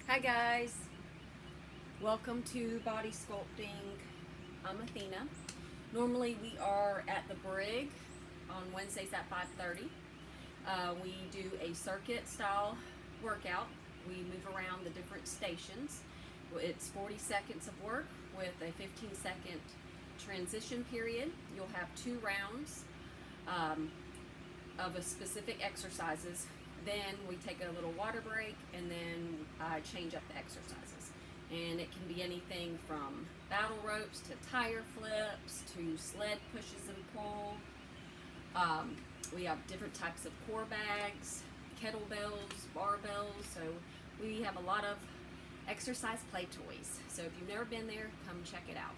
Hi guys, welcome to Body Sculpting. I'm Athena. Normally we are at the Brig on Wednesdays at 5:30. We do a circuit style workout. We move around the different stations. It's 40 seconds of work with a 15-second transition period. You'll have 2 rounds of a specific exercises. Then we take a little water break, and then I change up the exercises. And it can be anything from battle ropes to tire flips to sled pushes and pull. We have different types of core bags, kettlebells, barbells. So we have a lot of exercise play toys. So if you've never been there, come check it out.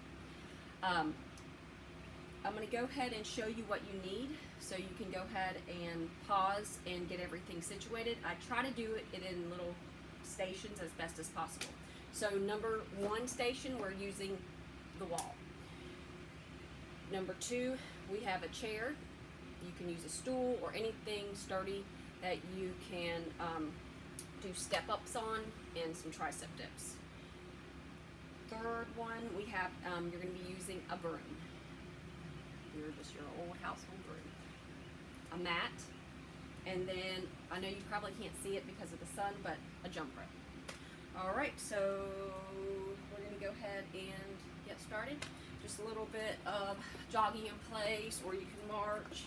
I'm going to go ahead and show you what you need, so you can go ahead and pause and get everything situated. I try to do it in little stations as best as possible. So number 1 station, we're using the wall. Number 2, we have a chair. You can use a stool or anything sturdy that you can do step-ups on, and some tricep dips. Third one, we have, you're going to be using a broom. Just your old household broom, a mat, and then I know you probably can't see it because of the sun, but a jump rope. All right, so we're going to go ahead and get started. Just a little bit of jogging in place, or you can march.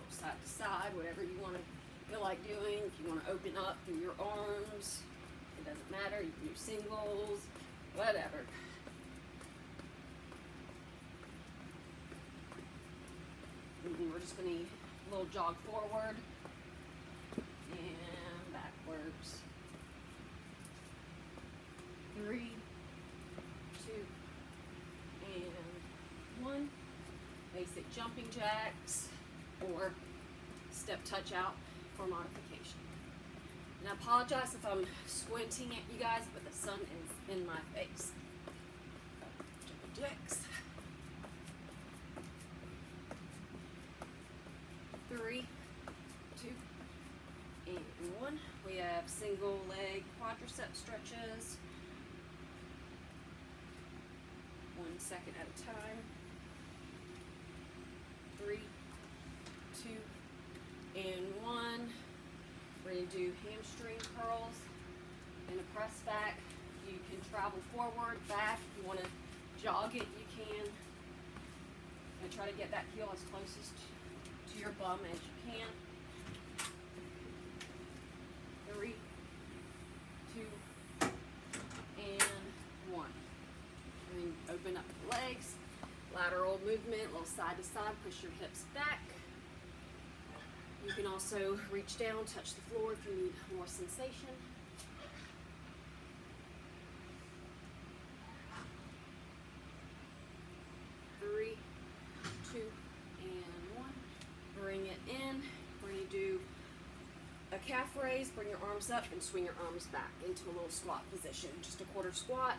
Side to side, whatever you want to feel like doing. If you want to open up through your arms, it doesn't matter. You can do singles, whatever. And we're just going to a little jog forward and backwards. 3, 2, and 1. Basic jumping jacks or step touch out for modification. And I apologize if I'm squinting at you guys, but the sun is in my face. Jumping jacks. 3, 2, and 1. We have single leg quadricep stretches. 1 second at a time. 3, 2, and 1. We're going to do hamstring curls and a press back. You can travel forward, back. If you want to jog it, you can. And try to get that heel as closest to your bum as you can. 3, 2, and 1. And then open up the legs. Lateral movement, little side to side. Push your hips back. You can also reach down, touch the floor if you need more sensation. Three, 2, and 1. Bring it in. We're going to do a calf raise. Bring your arms up and swing your arms back into a little squat position. Just a quarter squat.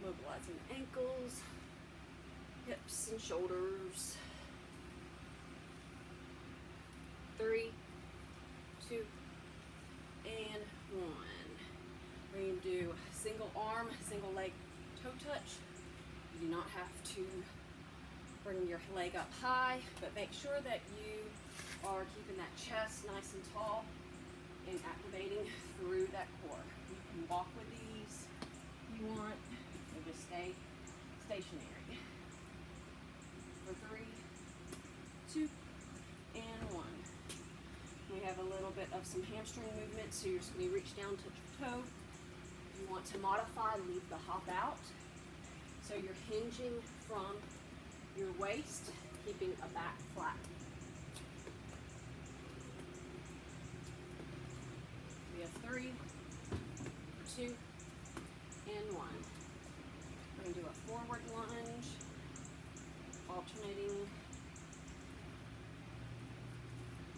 Mobilizing the ankles, hips and shoulders. 3, 2, and 1. We're going to do single arm, single leg toe touch. You do not have to bring your leg up high, but make sure that you are keeping that chest nice and tall and activating through that core. You can walk with these if you want, or just stay stationary. For 3, 2, and 1. We have a little bit of some hamstring movement, so you're just going to reach down, touch your toe. If you want to modify, leave the hop out. So you're hinging from your waist, keeping a back flat. We have 3, 2, and 1. We're going to do a forward lunge, alternating.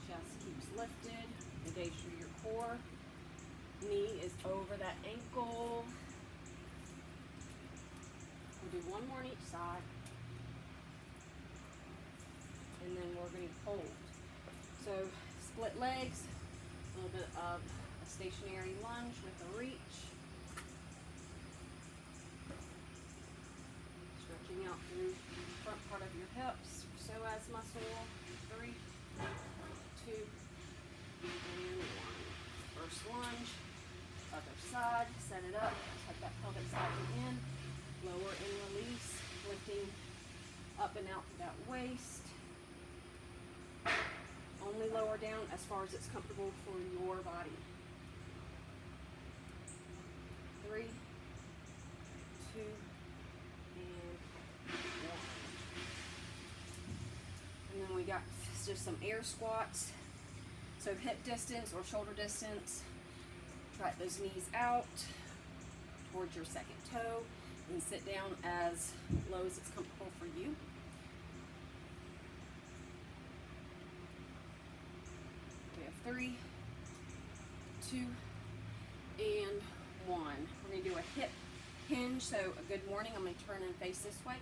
Chest keeps lifted. Engage through your core. Knee is over that ankle. We'll do one more on each side. we're going to hold. So split legs, a little bit of a stationary lunge with a reach. Stretching out through the front part of your hips, psoas muscle. 3, 2, and 1. First lunge, other side, set it up, tuck that pelvic side in, lower and release, lifting up and out to that waist. Only lower down as far as it's comfortable for your body. 3, 2, and 1. And then we got just some air squats. So hip distance or shoulder distance. Track those knees out towards your second toe and sit down as low as it's comfortable for you. We have 3, 2, and 1. We're going to do a hip hinge. So a good morning. I'm going to turn and face this way.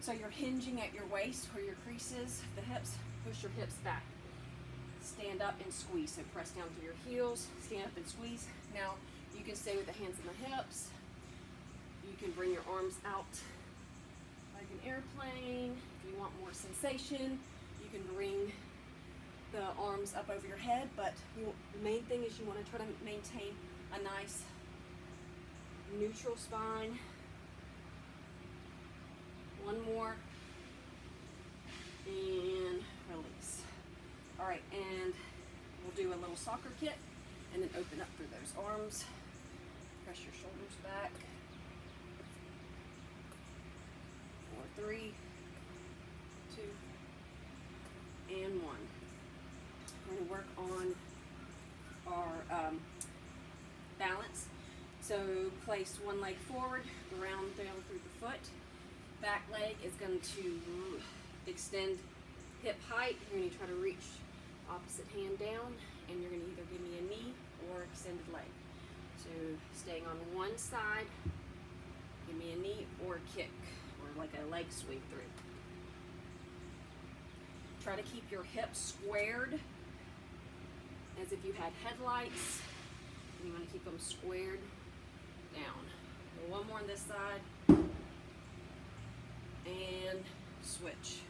So you're hinging at your waist where your crease is, the hips. Push your hips back. Stand up and squeeze. So press down through your heels, stand up and squeeze. Now you can stay with the hands on the hips. You can bring your arms out like an airplane. If you want more sensation, you can bring the arms up over your head, but the main thing is you want to try to maintain a nice neutral spine. One more, and release. All right, and we'll do a little soccer kick, and then open up through those arms. Press your shoulders back. 4, 3, 2, and 1. We're going to work on our balance. So place one leg forward, ground down through the foot. Back leg is going to extend hip height. You're going to try to reach opposite hand down, and you're going to either give me a knee or extended leg. So staying on one side, give me a knee or a kick, or like a leg sweep through. Try to keep your hips squared as if you had headlights. And you want to keep them squared down. So one more on this side. And switch.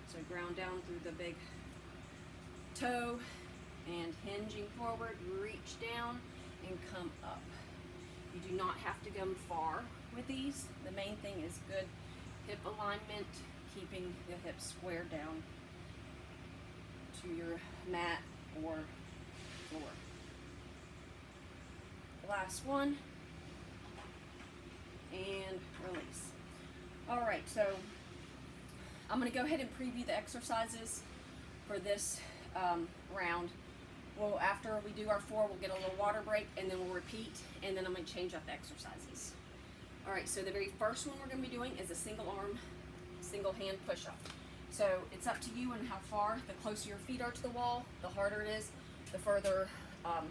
So ground down through the big toe and hinging forward, reach down and come up. You do not have to go far with these. The main thing is good hip alignment, keeping the hips squared down to your mat or floor. Last one, and release. All right, so I'm going to go ahead and preview the exercises for this round. Well, after we do our 4, we'll get a little water break, and then we'll repeat, and then I'm going to change up the exercises. All right, so the very first one we're going to be doing is a single arm, single hand push-up. So it's up to you and how far. The closer your feet are to the wall, the harder it is. The further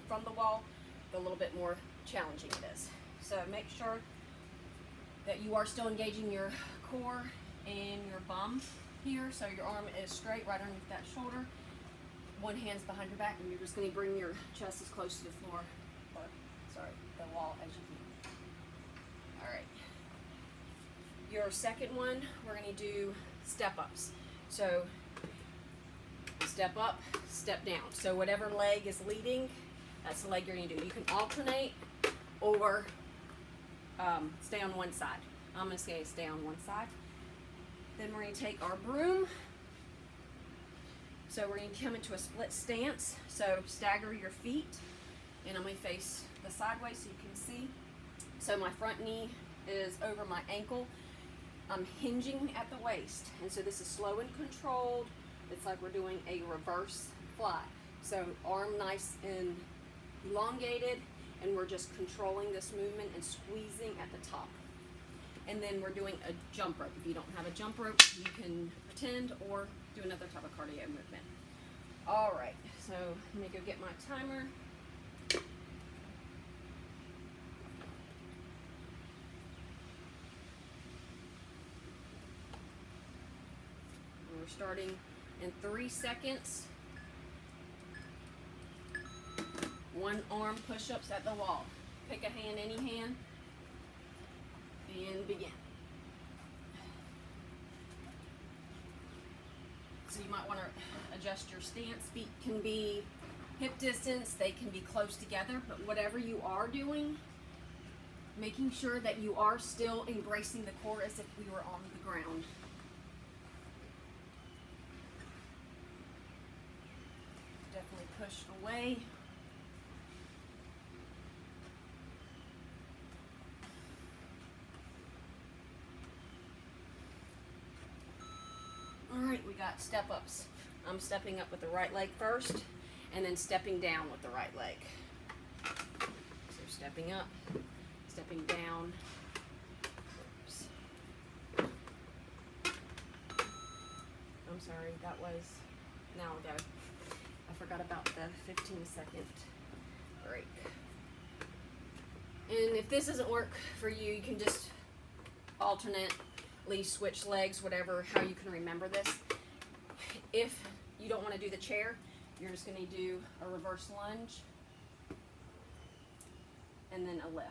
from the wall, the little bit more challenging it is. So make sure that you are still engaging your core and your bum here. So your arm is straight right underneath that shoulder. One hand's behind your back, and you're just going to bring your chest as close to the floor, or the wall as you can. All right. Your second one, we're going to do step-ups. So step up, step down. So whatever leg is leading, that's the leg you're going to do. You can alternate or stay on one side. I'm going to say stay on one side. Then we're going to take our broom. So we're going to come into a split stance. So stagger your feet, and I'm going to face the sideways so you can see. So my front knee is over my ankle. I'm hinging at the waist, and so this is slow and controlled. It's like we're doing a reverse fly. So arm nice and elongated, and we're just controlling this movement and squeezing at the top. And then we're doing a jump rope. If you don't have a jump rope, you can pretend or do another type of cardio movement. All right, so let me go get my timer. We're starting in 3 seconds. 1 arm push-ups at the wall. Pick a hand, any hand, and begin. So you might want to adjust your stance. Feet can be hip distance, they can be close together, but whatever you are doing, making sure that you are still embracing the core as if we were on the ground. Definitely push away. Alright, we got step ups. I'm stepping up with the right leg first, and then stepping down with the right leg. So stepping up, stepping down. Oops. I'm sorry, that was, now I'll go. I forgot about the 15-second break. And if this doesn't work for you, you can just alternately switch legs, whatever, how you can remember this. If you don't want to do the chair, you're just going to do a reverse lunge and then a lift.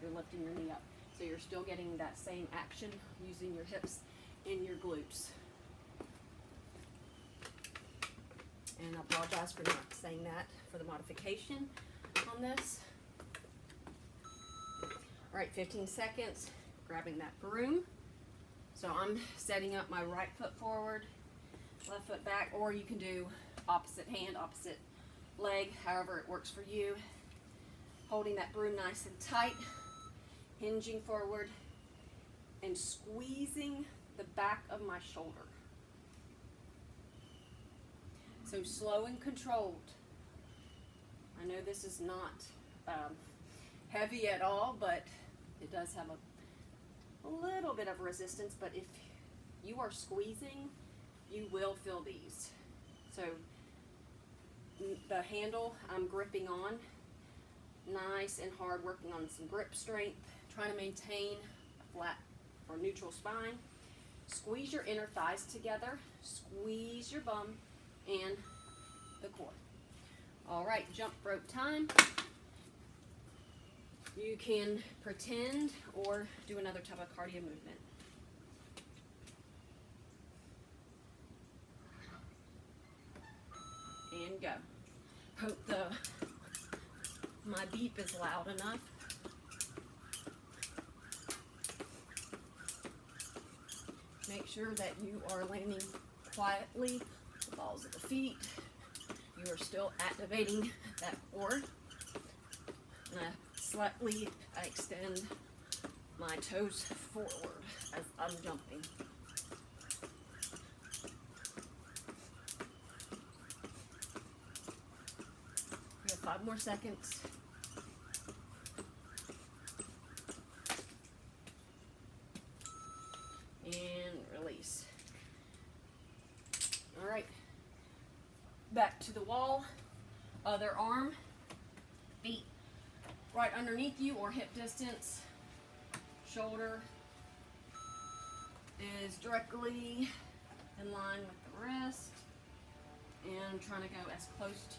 You're lifting your knee up. So you're still getting that same action using your hips and your glutes. And I apologize for not saying that for the modification on this. All right, 15 seconds, grabbing that broom. So I'm setting up my right foot forward, left foot back, or you can do opposite hand, opposite leg, however it works for you. Holding that broom nice and tight, hinging forward, and squeezing the back of my shoulder. So slow and controlled. I know this is not heavy at all, but it does have a little bit of resistance, but if you are squeezing, you will feel these. So the handle I'm gripping on, nice and hard, working on some grip strength, trying to maintain a flat or neutral spine. Squeeze your inner thighs together, squeeze your bum and the core. All right, jump rope time. You can pretend or do another type of cardio movement. And go. Hope my beep is loud enough. Make sure that you are landing quietly, the balls of the feet. You are still activating that core. And slightly I extend my toes forward as I'm jumping. We have 5 more seconds. And release. All right. Back to the wall. Other arm. Feet right underneath you or hip distance. Shoulder is directly in line with the wrist. And trying to go as close to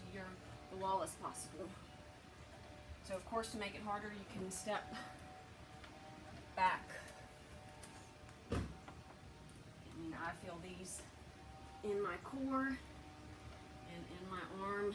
the wall as possible. So of course, to make it harder, you can step back. And I feel these in my core and in my arm.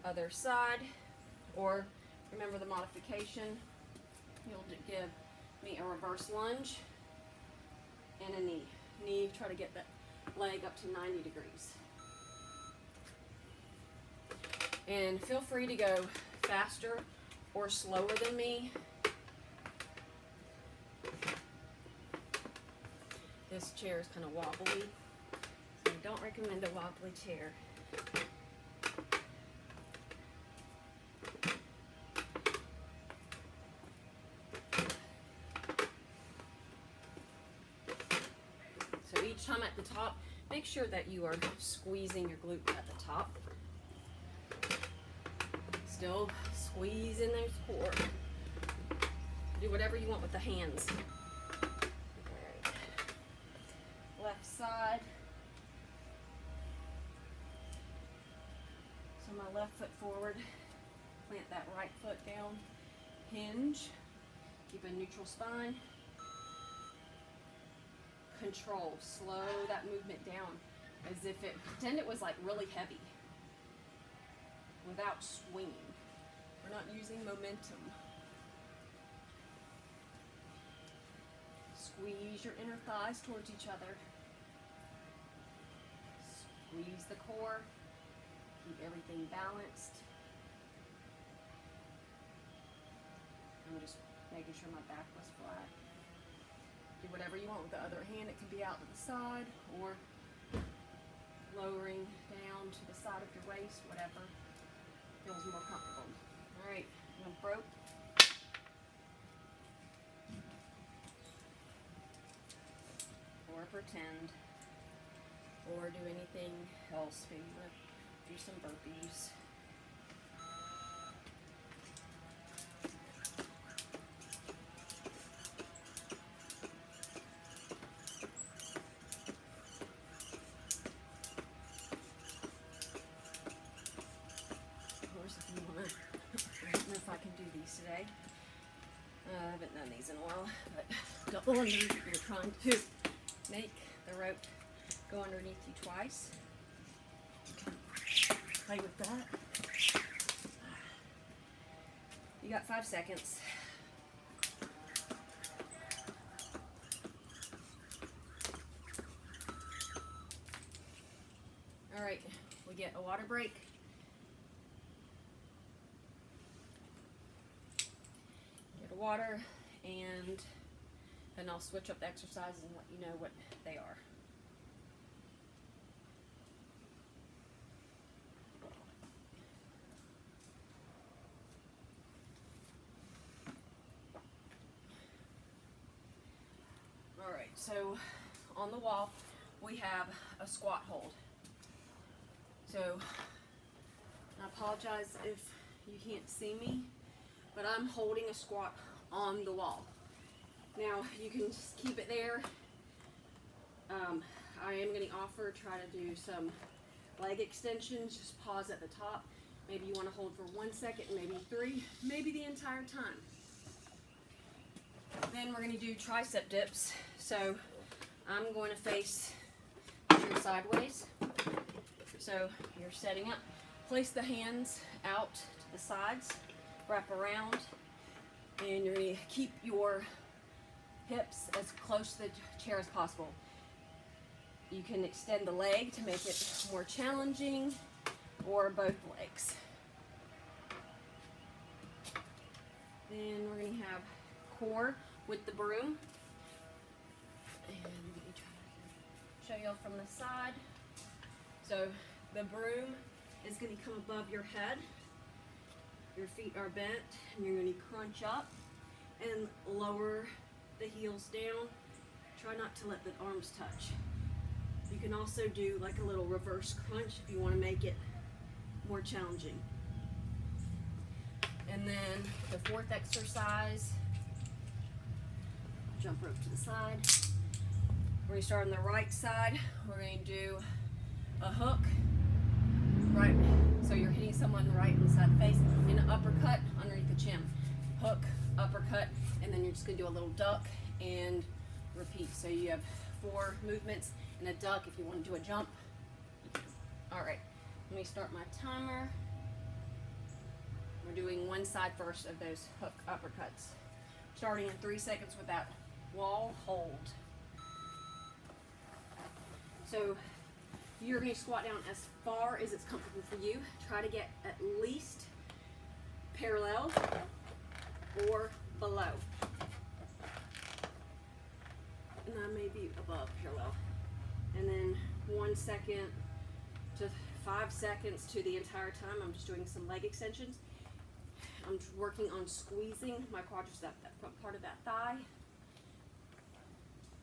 Other side, or remember the modification, you'll give me a reverse lunge and a knee. Try to get that leg up to 90 degrees. And feel free to go faster or slower than me. This chair is kind of wobbly, so I don't recommend a wobbly chair. each time at the top, make sure that you are squeezing your glute at the top. Still squeeze in those core. Do whatever you want with the hands. Alright. Left side. So my left foot forward. Plant that right foot down. Hinge. Keep a neutral spine. Control. Slow that movement down. As if pretend it was like really heavy. Without swinging. We're not using momentum. Squeeze your inner thighs towards each other. Squeeze the core. Keep everything balanced. I'm just making sure my back was flat. Do whatever you want with the other hand. It can be out to the side or lowering down to the side of your waist, whatever feels more comfortable. Alright, I'm going to rope. Or pretend. Or do anything else. Maybe do some burpees. If I can do these today. I haven't done these in a while, but double under, you're trying to make the rope go underneath you twice. Play with that. You got 5 seconds. All right, we get a water break. Water, and then I'll switch up the exercises and let you know what they are. All right, so on the wall we have a squat hold. So I apologize if you can't see me, but I'm holding a squat on the wall. Now you can just keep it there. I am going to try to do some leg extensions. Just pause at the top. Maybe you want to hold for 1 second, maybe 3, maybe the entire time. Then we're going to do tricep dips. So I'm going to face you sideways. So you're setting up. Place the hands out to the sides. Wrap around, and you're going to keep your hips as close to the chair as possible. You can extend the leg to make it more challenging, or both legs. Then we're going to have core with the broom. And let me try to show you from the side. So the broom is going to come above your head. Your feet are bent, and you're going to crunch up and lower the heels down. Try not to let the arms touch. You can also do like a little reverse crunch if you want to make it more challenging. And then the fourth exercise, jump rope to the side. We're going to start on the right side. We're going to do a hook. Right, so you're hitting someone right inside the face, and an uppercut underneath the chin. Hook, uppercut, and then you're just going to do a little duck and repeat. So you have 4 movements and a duck if you want to do a jump. All right, let me start my timer. We're doing one side first of those hook uppercuts. Starting in 3 seconds with that wall hold. So you're going to squat down as far as it's comfortable for you. Try to get at least parallel or below. And I may be above parallel. And then 1 second to 5 seconds to the entire time. I'm just doing some leg extensions. I'm working on squeezing my quadriceps, that front part of that thigh.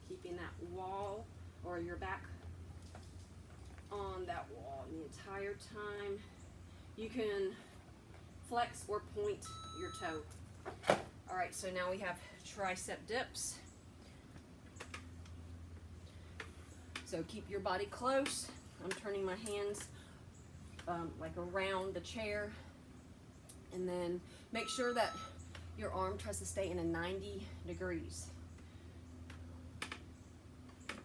Keeping that wall or your back on that wall the entire time. You can flex or point your toe. All right, so now we have tricep dips. So keep your body close. I'm turning my hands like around the chair, and then make sure that your arm tries to stay in a 90 degrees.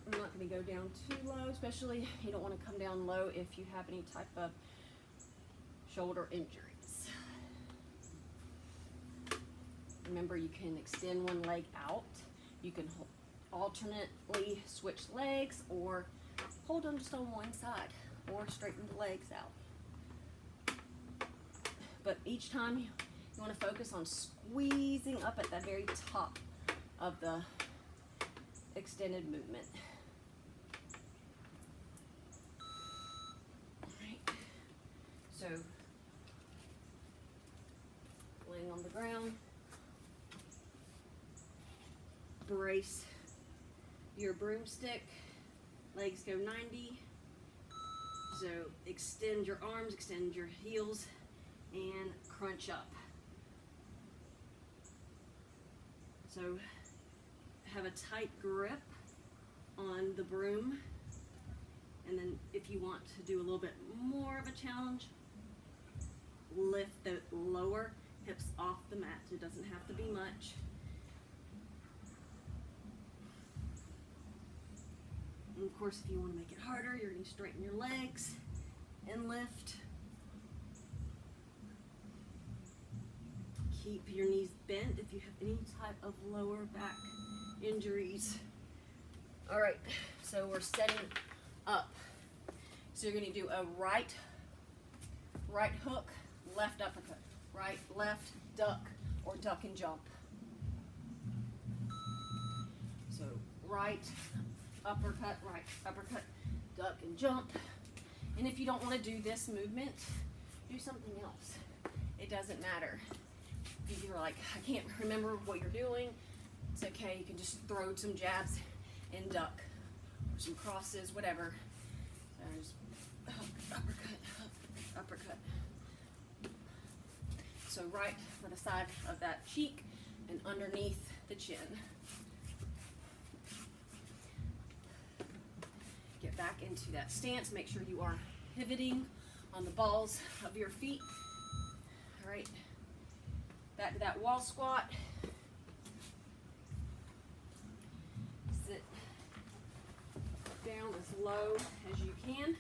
I'm not going to go down too low, especially you don't want to come down low if you have any type of shoulder injuries. Remember, you can extend one leg out. You can alternately switch legs, or hold them just on one side, or straighten the legs out. But each time you want to focus on squeezing up at the very top of the extended movement. All right. So, laying on the ground, brace your broomstick, legs go 90. So extend your arms, extend your heels, and crunch up. So have a tight grip on the broom, and then if you want to do a little bit more of a challenge, lift the lower hips off the mat. It doesn't have to be much. And of course, if you want to make it harder, you're going to straighten your legs and lift. Keep your knees bent if you have any type of lower back injuries. All right, so we're setting up. So you're going to do a right hook, left uppercut, right, left, duck, or duck and jump. So right, uppercut, duck and jump. And if you don't want to do this movement, do something else. It doesn't matter. If you're like, I can't remember what you're doing, it's okay. You can just throw some jabs and duck, or some crosses, whatever. Just uppercut. So right for the side of that cheek and underneath the chin. Get back into that stance. Make sure you are pivoting on the balls of your feet. All right. Back to that wall squat. Sit down as low as you can.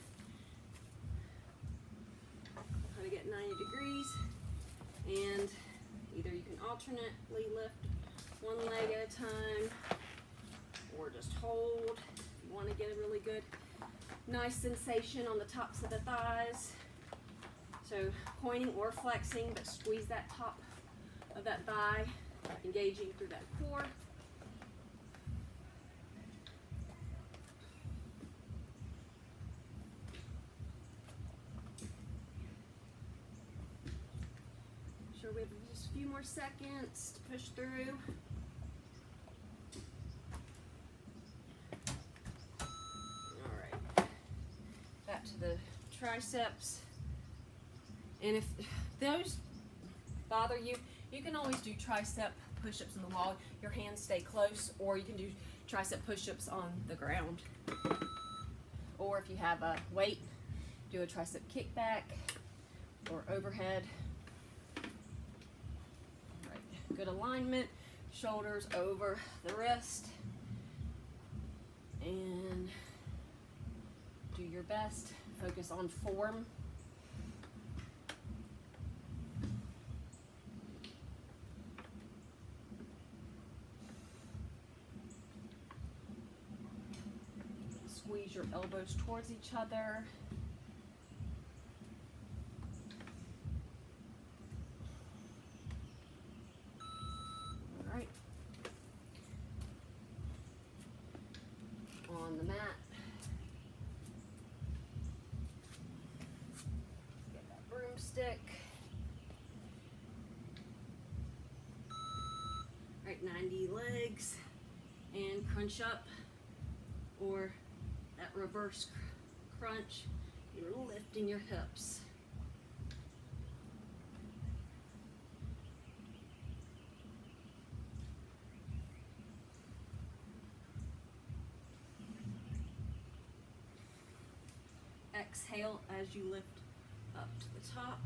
Try to get 90 degrees. And either you can alternately lift one leg at a time, or just hold. If you want to get a really good, nice sensation on the tops of the thighs. So pointing or flexing, but squeeze that top of that thigh, engaging through that core. Sure, we have just a few more seconds to push through. All right, back to the triceps. And if those bother you, you can always do tricep push-ups on the wall. Your hands stay close, or you can do tricep push-ups on the ground. Or if you have a weight, do a tricep kickback or overhead. All right, good alignment, shoulders over the wrist, and do your best. Focus on form. Squeeze your elbows towards each other. All right. On the mat. Get that broomstick. All right, 90 legs, and crunch up or that reverse crunch, you're lifting your hips. Exhale as you lift up to the top.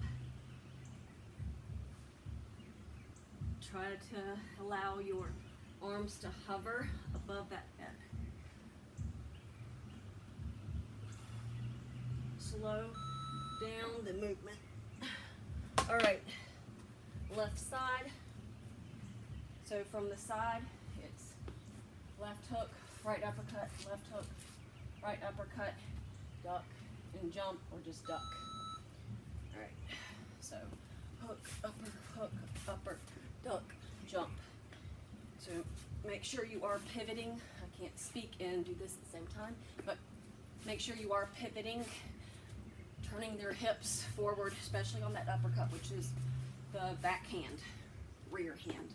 Try to allow your arms to hover above that head. Slow down the movement. All right, left side. So from the side, it's left hook, right uppercut, left hook, right uppercut, duck, and jump, or just duck. All right, so hook, upper, duck, jump. So make sure you are pivoting. I can't speak and do this at the same time, but make sure you are pivoting, turning their hips forward, especially on that uppercut, which is the backhand, rear hand.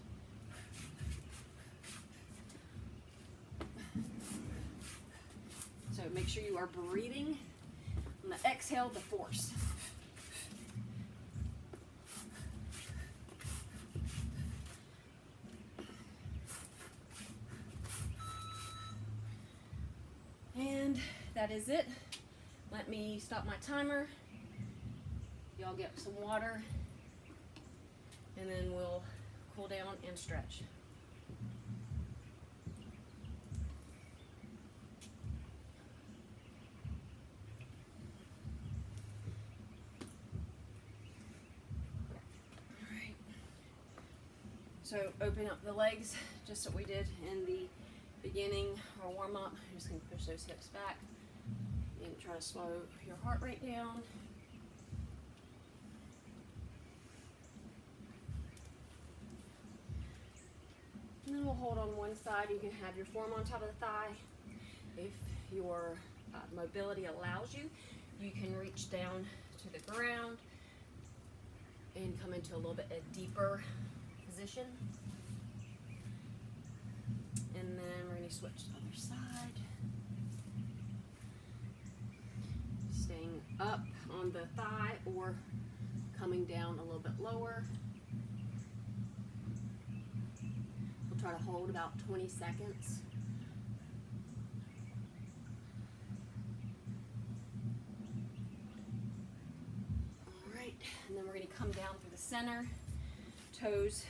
So make sure you are breathing. On the exhale, the force. And that is it. Let me stop my timer. Y'all get some water, and then we'll cool down and stretch. So open up the legs, just what we did in the beginning, our warm up. I'm just going to push those hips back and try to slow your heart rate down. And then we'll hold on one side. You can have your form on top of the thigh. If your mobility allows you, you can reach down to the ground and come into a little bit a deeper position. And then we're going to switch to the other side. Staying up on the thigh or coming down a little bit lower. We'll try to hold about 20 seconds. All right, and then we're going to come down through the center, toes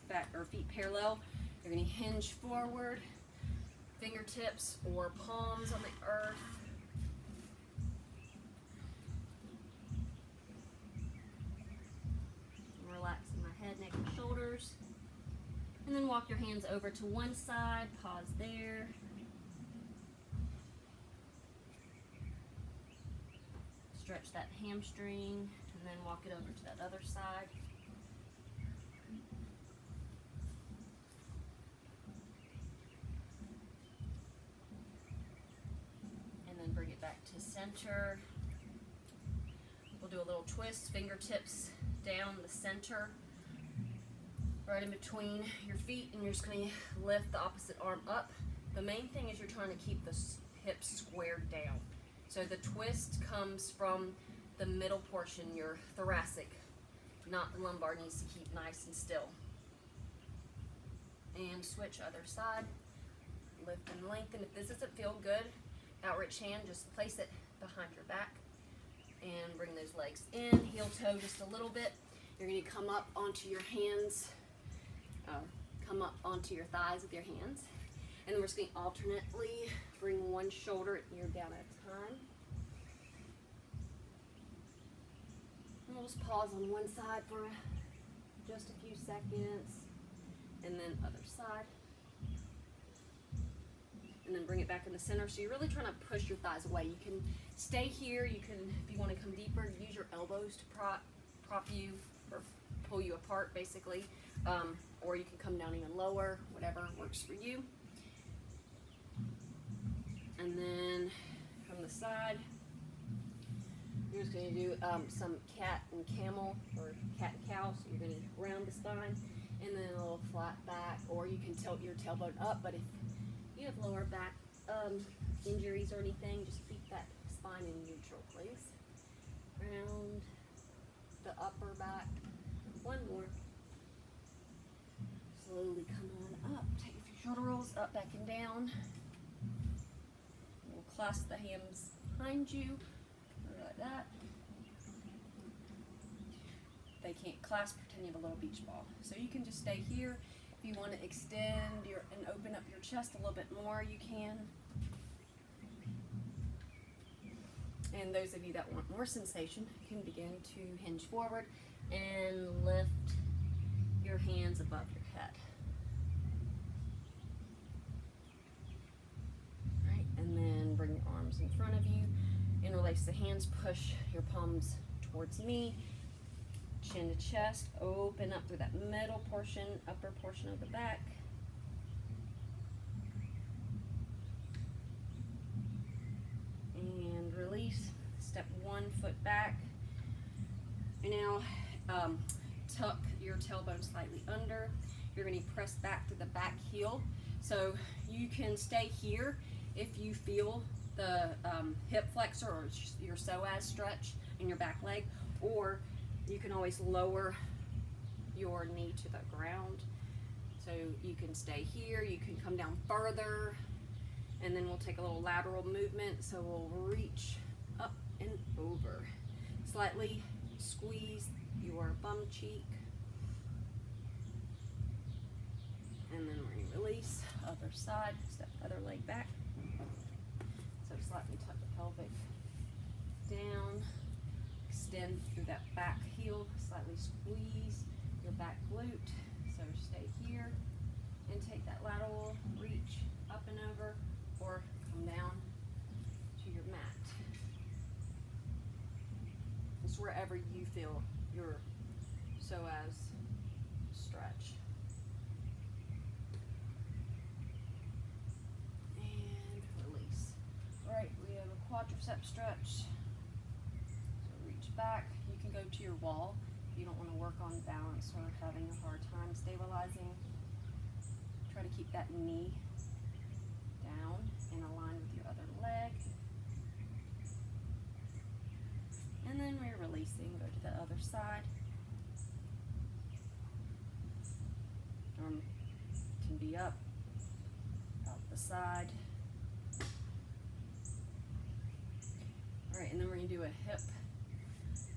back or feet parallel. You're going to hinge forward, fingertips or palms on the earth. I'm relaxing my head, neck, and shoulders. And then walk your hands over to one side, pause there. Stretch that hamstring, and then walk it over to that other side. Bring it back to center. We'll do a little twist, fingertips down the center, right in between your feet, and you're just going to lift the opposite arm up. The main thing is you're trying to keep the hips squared down. So the twist comes from the middle portion, your thoracic, not the lumbar. Needs to keep nice and still. And switch other side. Lift and lengthen. If this doesn't feel good, outreach hand, just place it behind your back and bring those legs in, heel toe just a little bit. You're going to come up onto your hands, come up onto your thighs with your hands, and then we're just going to alternately bring one shoulder ear down at a time. And we'll just pause on one side for just a few seconds, and then other side. And then bring it back in the center. So you're really trying to push your thighs away. You can stay here. You can, if you want to come deeper, use your elbows to prop you or pull you apart, basically. Or you can come down even lower, whatever works for you. And then from the side, you're just going to do some cat and camel or cat and cow. So you're going to round the spine and then a little flat back, or you can tilt your tailbone up. But if you have lower back injuries or anything. Just keep that spine in neutral, please. Round the upper back. One more. Slowly come on up. Take a few shoulder rolls up, back, and down. We'll clasp the hands behind you, like that. They can't clasp, pretend you have a little beach ball. So you can just stay here. If you want to extend and open up your chest a little bit more, you can. And those of you that want more sensation can begin to hinge forward and lift your hands above your head. All right, and then bring your arms in front of you. Interlace the hands, push your palms towards me. Chin to chest, open up through that middle portion, upper portion of the back. And release. Step 1 foot back. And now tuck your tailbone slightly under. You're going to press back to the back heel. So you can stay here if you feel the hip flexor or your psoas stretch in your back leg, or you can always lower your knee to the ground. So you can stay here, you can come down further, and then we'll take a little lateral movement. So we'll reach up and over. Slightly squeeze your bum cheek. And then we're going to release. Other side, step other leg back. So slightly tuck the pelvic down. Extend through that back heel, slightly squeeze your back glute. So stay here and take that lateral reach up and over, or come down to your mat. It's wherever you feel your psoas stretch. And release. All right, we have a quadricep stretch. Back. You can go to your wall if you don't want to work on balance or having a hard time stabilizing. Try to keep that knee down and align with your other leg. And then we're releasing. Go to the other side. Arm can be up, out the side. All right, and then we're going to do a hip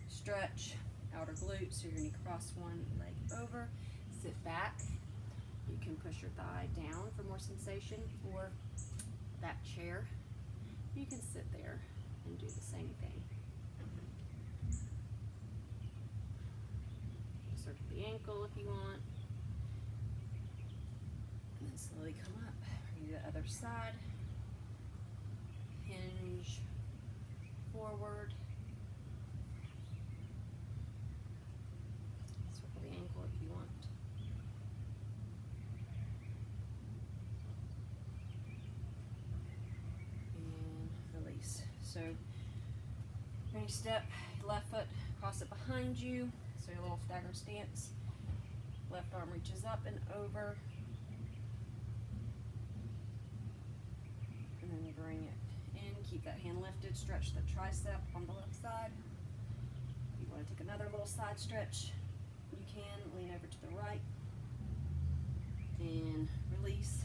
stretch, outer glute. So you're going to cross one leg over, sit back. You can push your thigh down for more sensation, or that chair. You can sit there and do the same thing. Circle the ankle if you want. And then slowly come up. Do the other side. Hinge forward. So you're going to step left foot, cross it behind you, so your little stagger stance. Left arm reaches up and over. And then you bring it in, keep that hand lifted, stretch the tricep on the left side. If you want to take another little side stretch, you can. Lean over to the right. And release.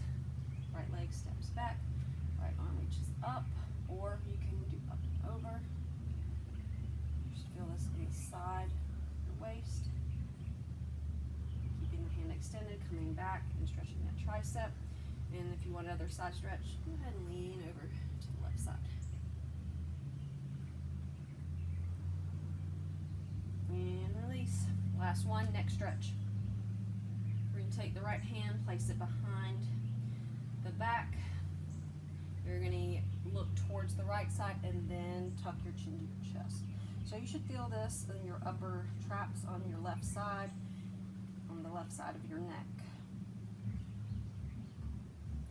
Right leg steps back, right arm reaches up, or you can do up and over. Just feel this on the side of your waist. Keeping the hand extended, coming back and stretching that tricep. And if you want another side stretch, go ahead and lean over to the left side. And release. Last one, neck stretch. We're going to take the right hand, place it behind the back. You're going to look towards the right side and then tuck your chin to your chest. So you should feel this in your upper traps on your left side, on the left side of your neck.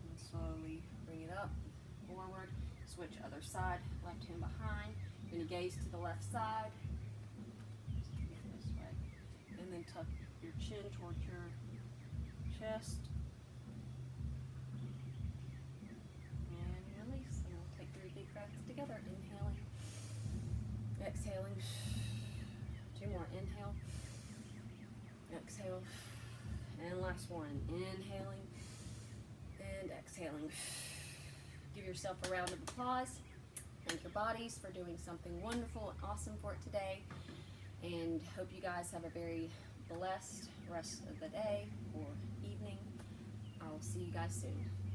And slowly bring it up, forward, switch other side, left hand behind. You're going to gaze to the left side, this way, and then tuck your chin towards your chest. And together. Inhaling, exhaling. 2 more. Inhale, exhale, and last one. Inhaling and exhaling. Give yourself a round of applause. Thank your bodies for doing something wonderful and awesome for it today. And hope you guys have a very blessed rest of the day or evening. I will see you guys soon.